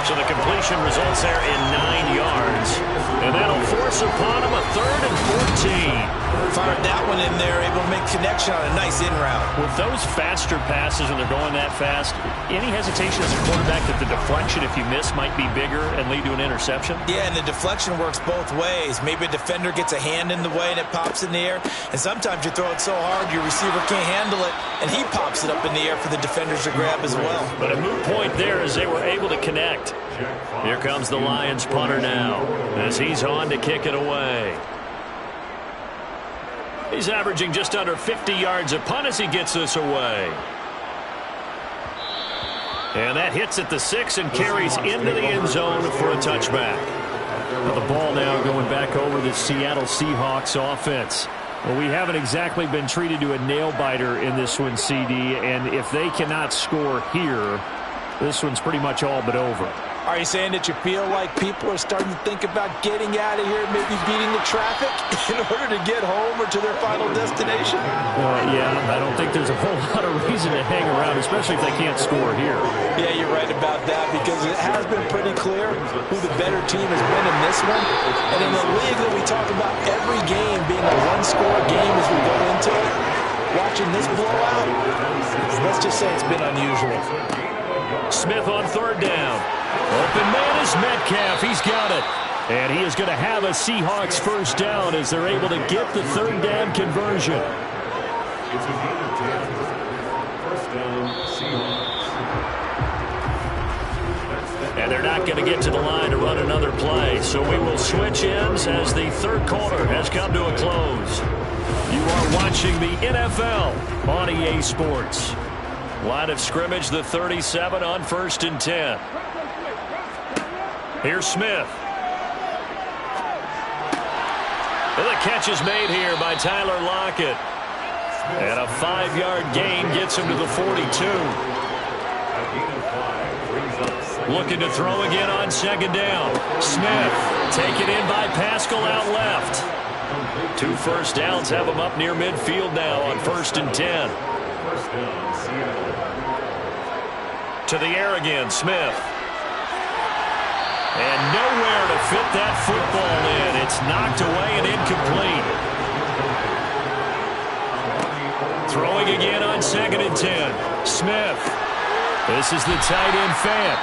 So the completion results there in 9 yards. And that'll force upon him a 3rd and 14. Fired that one in there, able to make connection on a nice in route. With those faster passes when they're going that fast, any hesitation as a quarterback that the deflection, if you miss, might be bigger and lead to an interception? Yeah, and the deflection works both ways. Maybe a defender gets a hand in the way and it pops in the air. And sometimes you throw it so hard your receiver can't handle it, and he pops it up in the air for the defenders to grab as well. But a moot point there as they were able to connect. Here comes the Lions punter now as he's on to kick it away. He's averaging just under 50 yards a punt as he gets this away. And that hits at the 6 and carries into the end zone for a touchback. Well, the ball now going back over the Seattle Seahawks offense. Well, we haven't exactly been treated to a nail-biter in this one, CD, and if they cannot score here, this one's pretty much all but over. Are you saying that you feel like people are starting to think about getting out of here, maybe beating the traffic in order to get home or to their final destination? Yeah, I don't think there's a whole lot of reason to hang around, especially if they can't score here. Yeah, you're right about that, because it has been pretty clear who the better team has been in this one. And in a league that we talk about every game being a one-score game as we go into it, watching this blowout, let's just say it's been unusual. Smith on 3rd down. Open man is Metcalf. He's got it. And he is going to have a Seahawks first down as they're able to get the 3rd down conversion. And they're not going to get to the line to run another play. So we will switch ends as the 3rd quarter has come to a close. You are watching the NFL on EA Sports. Line of scrimmage, the 37 on 1st and 10. Here's Smith. And the catch is made here by Tyler Lockett. And a 5-yard gain gets him to the 42. Looking to throw again on 2nd down. Smith taken in by Pascal out left. 2 first downs have him up near midfield now on 1st and 10. To the air again, Smith. And nowhere to fit that football in. It's knocked away and incomplete. Throwing again on 2nd and 10. Smith. This is the tight end fan.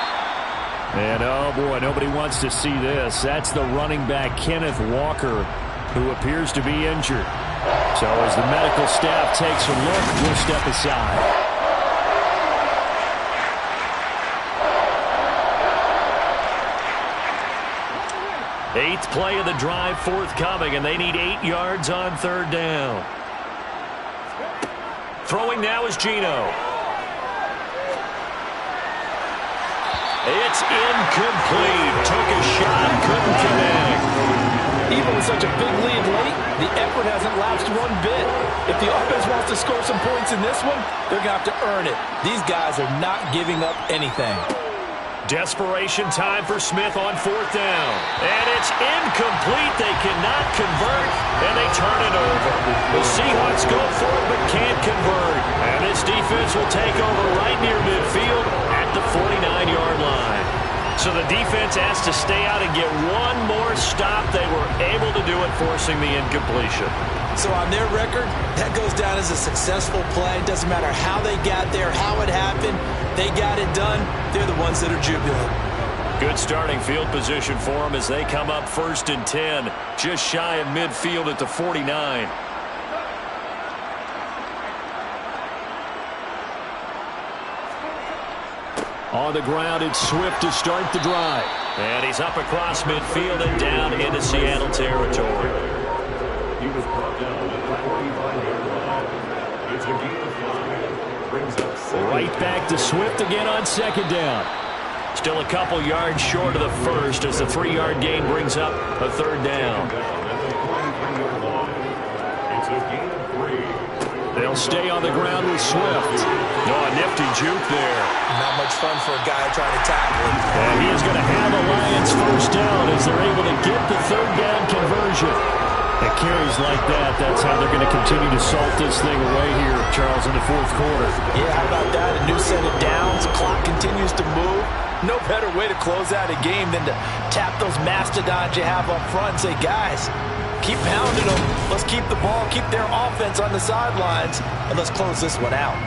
And oh boy, nobody wants to see this. That's the running back, Kenneth Walker, who appears to be injured. So as the medical staff takes a look, we'll step aside. 8th play of the drive forthcoming, and they need 8 yards on 3rd down. Throwing now is Geno. It's incomplete. Took a shot, couldn't connect. Even with such a big lead late, the effort hasn't lapsed one bit. If the offense wants to score some points in this one, they're going to have to earn it. These guys are not giving up anything. Desperation time for Smith on 4th down. And it's incomplete. They cannot convert, and they turn it over. The Seahawks go for it but can't convert. And this defense will take over right near midfield at the 49-yard line. So the defense has to stay out and get one more stop. They were able to do it, forcing the incompletion. So on their record, that goes down as a successful play. Doesn't matter how they got there, how it happened. They got it done. They're the ones that are jubilant. Good starting field position for them as they come up 1st and 10, just shy of midfield at the 49. On the ground, it's Swift to start the drive. And he's up across midfield and down into Seattle territory. He was brought down at the 45-yard line. It's a gain of 5. Brings up second. Right back to Swift again on second down. Still a couple yards short of the first as the 3-yard gain brings up a third down. It's a gain of 3. They'll stay on the ground with Swift. Oh, a nifty juke there. Not much fun for a guy trying to tackle him. And he is going to have a Lions first down as they're able to get the third down conversion. At carries like that, that's how they're going to continue to salt this thing away here, Charles, in the fourth quarter. Yeah, how about that? A new set of downs. Clock continues to move. No better way to close out a game than to tap those mastodons you have up front and say, guys, keep pounding them. Let's keep the ball, keep their offense on the sidelines, and let's close this one out.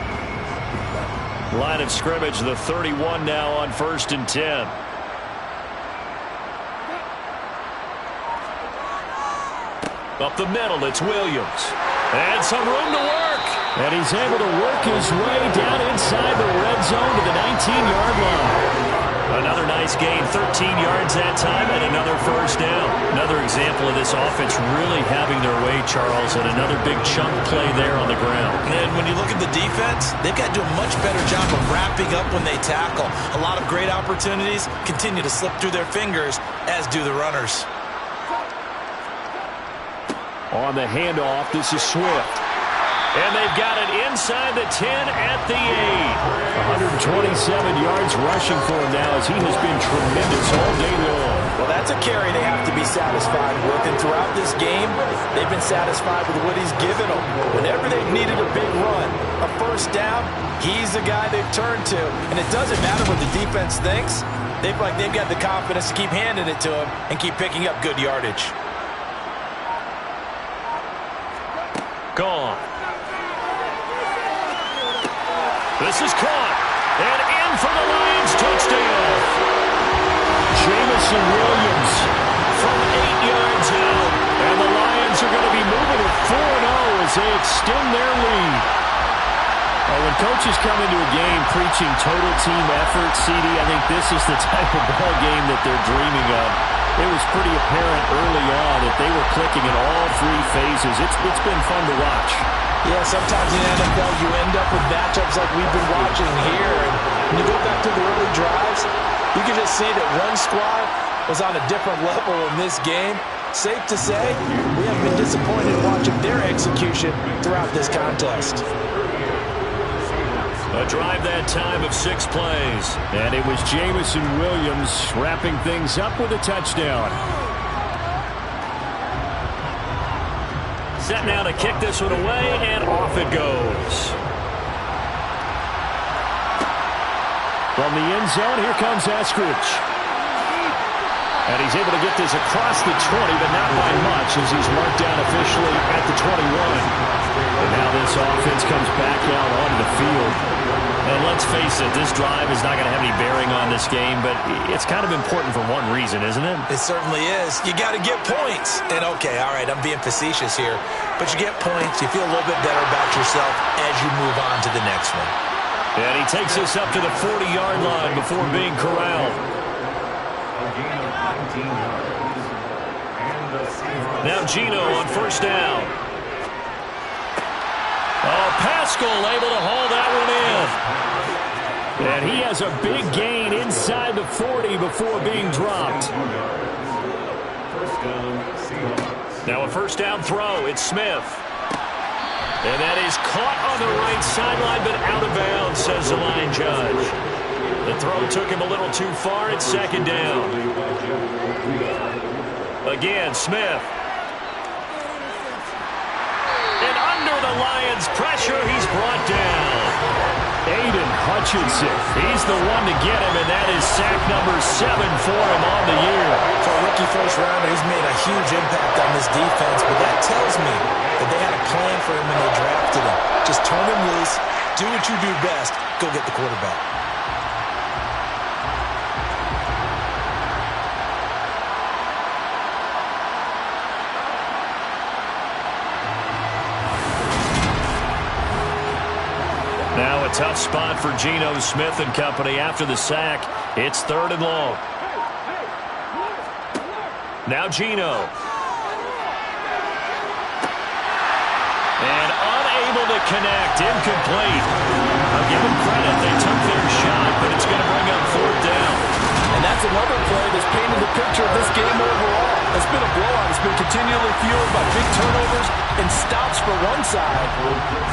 Line of scrimmage, the 31 now on 1st and 10. Up the middle, it's Williams. And some room to work. And he's able to work his way down inside the red zone to the 19-yard line. Another nice gain, 13 yards that time, and another first down. Another example of this offense really having their way, Charles, and another big chunk play there on the ground. And when you look at the defense, they've got to do a much better job of wrapping up when they tackle. A lot of great opportunities continue to slip through their fingers, as do the runners. On the handoff, this is Swift. And they've got it inside the 10 at the 8. 127 yards rushing for him now as he has been tremendous all day long. Well, that's a carry they have to be satisfied with. And throughout this game, they've been satisfied with what he's given them. Whenever they've needed a big run, a first down, he's the guy they've turned to. And it doesn't matter what the defense thinks. They've got the confidence to keep handing it to him and keep picking up good yardage. Gone. This is caught. And in for the Lions touchdown. Jamison Williams from 8 yards out. And the Lions are going to be moving to 4-0 as they extend their lead. When coaches come into a game preaching total team effort, CD, I think this is the type of ball game that they're dreaming of. It was pretty apparent early on that they were clicking in all three phases. It's been fun to watch. Yeah, sometimes in the NFL you end up with matchups like we've been watching here. And when you go back to the early drives, you can just see that one squad was on a different level in this game. Safe to say, we have been disappointed watching their execution throughout this contest. A drive that time of 6 plays. And it was Jamison Williams wrapping things up with a touchdown. Set now to kick this one away, and off it goes. From the end zone, here comes Eskridge. And he's able to get this across the 20, but not by much as he's marked down officially at the 21. And now this offense comes back out onto the field. And let's face it, this drive is not going to have any bearing on this game, but it's kind of important for one reason, isn't it? It certainly is. You got to get points. And okay, all right, I'm being facetious here, but you get points, you feel a little bit better about yourself as you move on to the next one. And he takes us up to the 40-yard line before being corralled. Now Gino on first down. Oh, Pascal able to haul that one in. And he has a big gain inside the 40 before being dropped. Now a first down throw. It's Smith. And that is caught on the right sideline, but out of bounds, says the line judge. The throw took him a little too far. It's second down. Again, Smith. And under the Lions' pressure, he's brought down. Aiden Hutchinson. He's the one to get him, and that is sack number 7 for him on the year. For a rookie first rounder, he's made a huge impact on this defense, but that tells me that they had a plan for him when they drafted him. Just turn him loose, do what you do best, go get the quarterback. Now a a tough spot for Geno Smith and company after the sack. It's 3rd and long. Now Geno. And unable to connect. Incomplete. I'll give them credit. They took their shot, but it's going to bring up 4th down. And that's another play that's painted the picture of this game overall. It's been a blowout. It's been continually fueled by big turnovers and stops for one side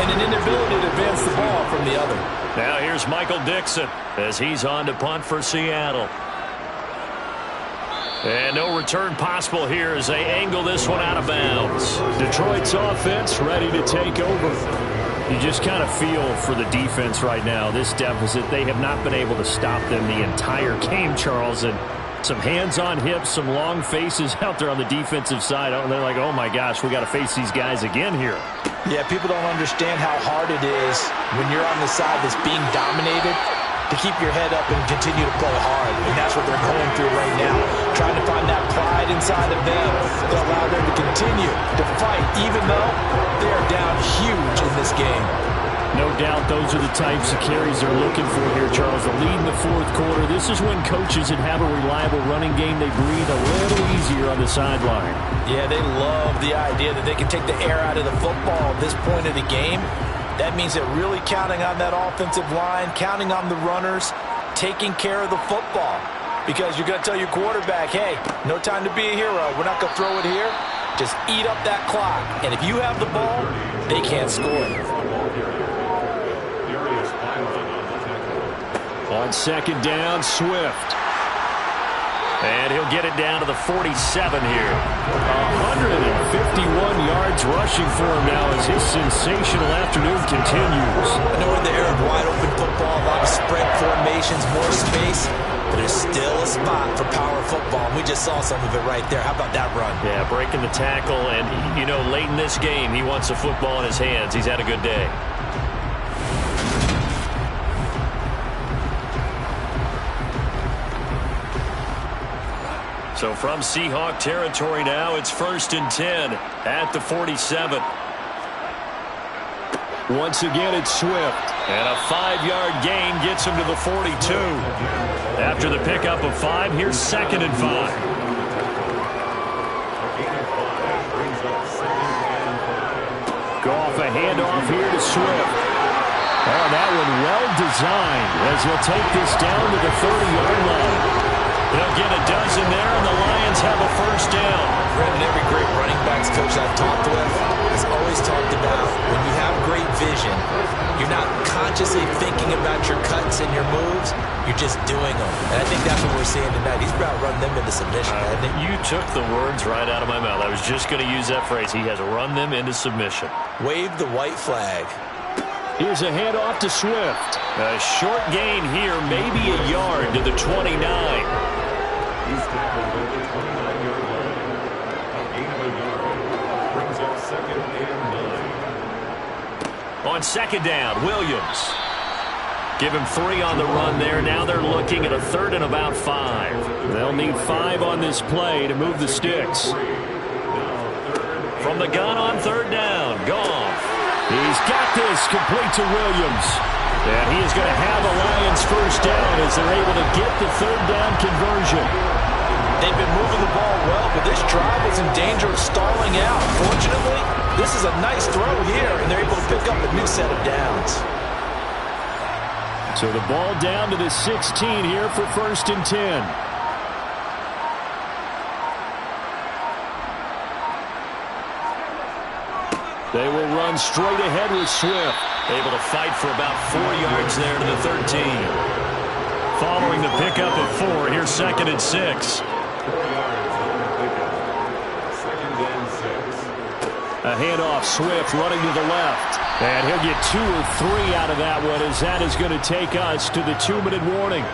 and an inability to advance the ball from the other. Now here's Michael Dixon as he's on to punt for Seattle. And no return possible here as they angle this one out of bounds. Detroit's offense ready to take over. You just kind of feel for the defense right now. This deficit, they have not been able to stop them the entire game, Charles. And some hands on hips, some long faces out there on the defensive side. They're like, oh my gosh, we got to face these guys again here. Yeah, people don't understand how hard it is when you're on the side that's being dominated to keep your head up and continue to play hard. And that's what they're going through right now, trying to find that pride inside of them that allow them to continue to fight, even though they are down huge in this game. No doubt those are the types of carries they're looking for here, Charles. The lead in the 4th quarter. This is when coaches that have a reliable running game, they breathe a little easier on the sideline. Yeah, they love the idea that they can take the air out of the football at this point of the game. That means they're really counting on that offensive line, counting on the runners, taking care of the football. Because you're going to tell your quarterback, hey, no time to be a hero. We're not going to throw it here. Just eat up that clock. And if you have the ball, they can't score. On 2nd down, Swift. And he'll get it down to the 47 here. 151 yards rushing for him now as his sensational afternoon continues. I know we're in the era of wide open football, a lot of spread formations, more space, but there's still a spot for power football. We just saw some of it right there. How about that run? Yeah, breaking the tackle, and, you know, late in this game, he wants the football in his hands. He's had a good day. So from Seahawk territory now, it's 1st and 10 at the 47. Once again, it's Swift. And a 5-yard gain gets him to the 42. After the pickup of 5, here's 2nd and 5. Goff, a handoff here to Swift. Oh, that one well designed as he'll take this down to the 30-yard line. They'll get a dozen there, and the Lions have a 1st down. Brandon, every great running backs coach I've talked with has always talked about when you have great vision, you're not consciously thinking about your cuts and your moves, you're just doing them. And I think that's what we're seeing tonight. He's about to run them into submission, hasn't he? You took the words right out of my mouth. I was just going to use that phrase. He has run them into submission. Wave the white flag. Here's a handoff to Swift. A short gain here, maybe a yard to the 29. He's tackled at the 29-yard line. A gain of a yard brings up 2nd and 9. On 2nd down, Williams. Give him 3 on the run there. Now they're looking at a 3rd and about 5. They'll need 5 on this play to move the sticks. From the gun on 3rd down, Goff. He's got this complete to Williams. And he is going to have a Lions 1st down as they're able to get the 3rd down conversion. They've been moving the ball well, but this drive was in danger of stalling out. Fortunately, this is a nice throw here, and they're able to pick up a new set of downs. So the ball down to the 16 here for 1st and 10. They will run straight ahead with Swift. Able to fight for about 4 yards there to the 13. Following the pickup of 4, here's 2nd and 6. 4 yards on the pickup. 2nd and 6. A handoff, Swift running to the left. And he'll get 2 or 3 out of that one as that is going to take us to the 2-minute warning.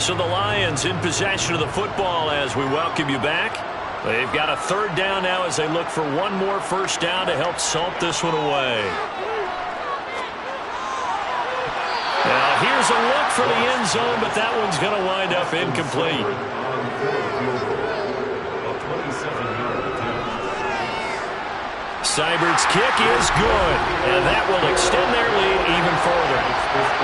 So the Lions in possession of the football as we welcome you back. They've got a 3rd down now as they look for one more 1st down to help salt this one away. Now here's a look for the end zone, but that one's going to wind up incomplete. Seibert's kick is good, and that will extend their lead even further.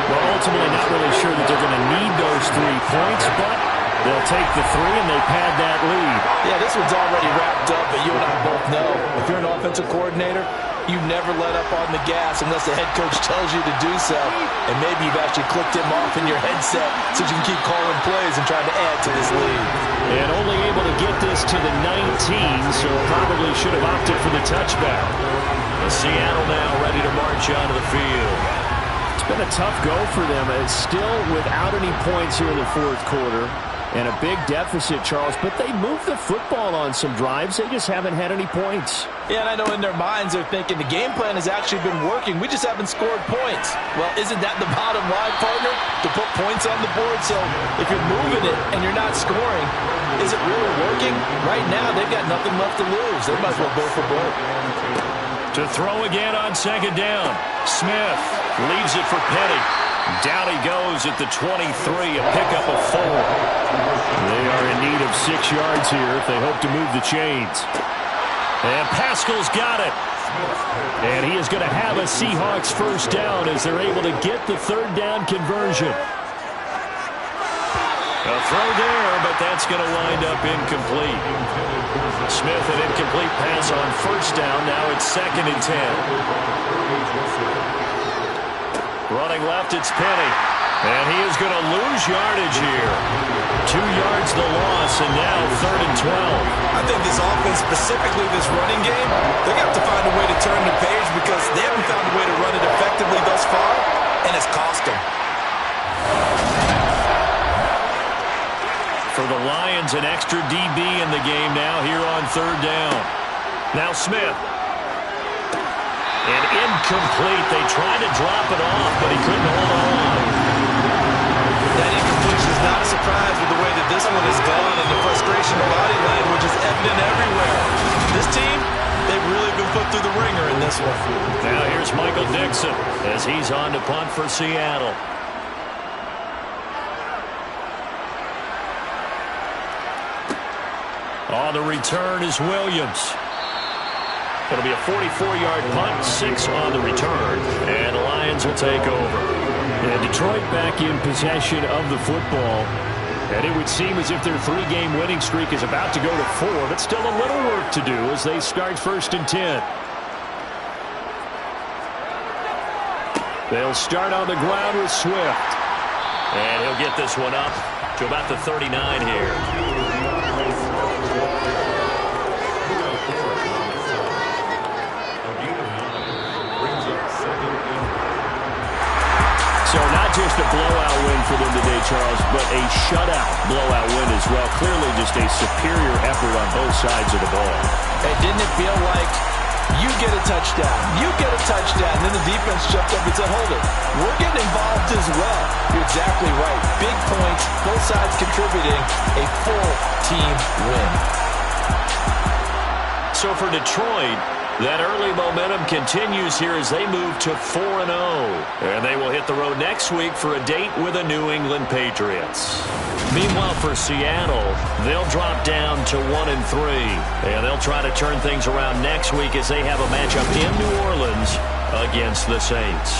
Well, ultimately not really sure that they're going to need those 3 points, but they'll take the 3 and they pad that lead. Yeah, this one's already wrapped up, but you and I both know if you're an offensive coordinator, you never let up on the gas unless the head coach tells you to do so. And maybe you've actually clicked him off in your headset so you can keep calling plays and trying to add to this lead. And only able to get this to the 19, so probably should have opted for the touchback. Seattle now ready to march onto the field. It's been a tough go for them. It's still without any points here in the 4th quarter. And a big deficit, Charles, but they moved the football on some drives. They just haven't had any points. Yeah, and I know in their minds they're thinking the game plan has actually been working. We just haven't scored points. Well, isn't that the bottom line, partner? To put points on the board. So if you're moving it and you're not scoring, is it really working? Right now, they've got nothing left to lose. They might as well go for broke. To throw again on 2nd down. Smith leaves it for Petty. Down he goes at the 23, a pickup of 4. They are in need of 6 yards here if they hope to move the chains. And Pascal's got it. And he is going to have a Seahawks 1st down as they're able to get the 3rd down conversion. A throw there, but that's going to wind up incomplete. Smith, an incomplete pass on 1st down. Now it's 2nd and 10. Running left, it's Penny. And he is going to lose yardage here. 2 yards the loss, and now 3rd and 12. I think this offense, specifically this running game, they're going to have to find a way to turn the page because they haven't found a way to run it effectively thus far, and it's cost them. For the Lions, an extra DB in the game now here on 3rd down. Now Smith. And incomplete. They tried to drop it off, but he couldn't hold on. That incompletion is not a surprise with the way that this one has gone, and the frustration of body language is evident everywhere. This team, they've really been put through the ringer in this one. Now here's Michael Dixon as he's on to punt for Seattle. On the return is Williams. It'll be a 44-yard punt, 6 on the return, and the Lions will take over. And Detroit back in possession of the football. And it would seem as if their 3-game winning streak is about to go to 4, but still a little work to do as they start 1st and 10. They'll start on the ground with Swift. And he'll get this one up to about the 39 here. So not just a blowout win for them today, Charles, but a shutout blowout win as well. Clearly just a superior effort on both sides of the ball. Hey, didn't it feel like you get a touchdown, and then the defense jumped up and said, hold it, we're getting involved as well. You're exactly right. Big points, both sides contributing, a full team win. So for Detroit, that early momentum continues here as they move to 4-0. And they will hit the road next week for a date with the New England Patriots. Meanwhile, for Seattle, they'll drop down to 1-3. And they'll try to turn things around next week as they have a matchup in New Orleans against the Saints.